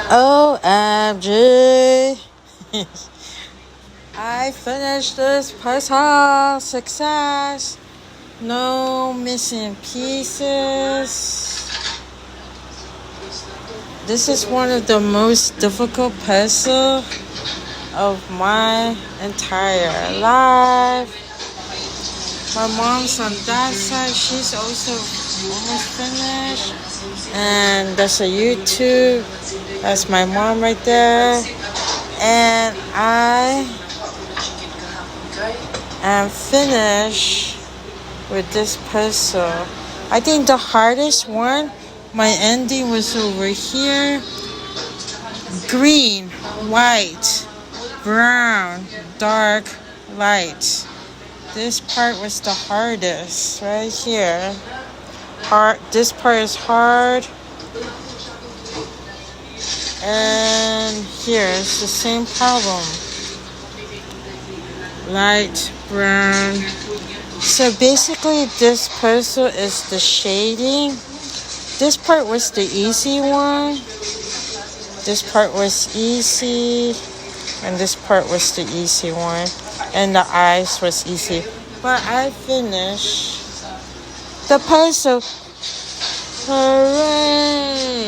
OMG. I finished this puzzle. Success. No missing pieces. This is one of the most difficult puzzles of my entire life. My mom's on that side, she's also almost finished. And that's a YouTube. That's my mom right there. And I am finished with this puzzle. I think the hardest one, my ending was over here. Green, white, brown, dark, light. This part was the hardest, right here. This part is hard. And here it's the same problem. Light, brown. So basically this puzzle is the shading. This part was the easy one. This part was easy. And this part was the easy one. And the eyes was easy. But I finished the puzzle. Hooray!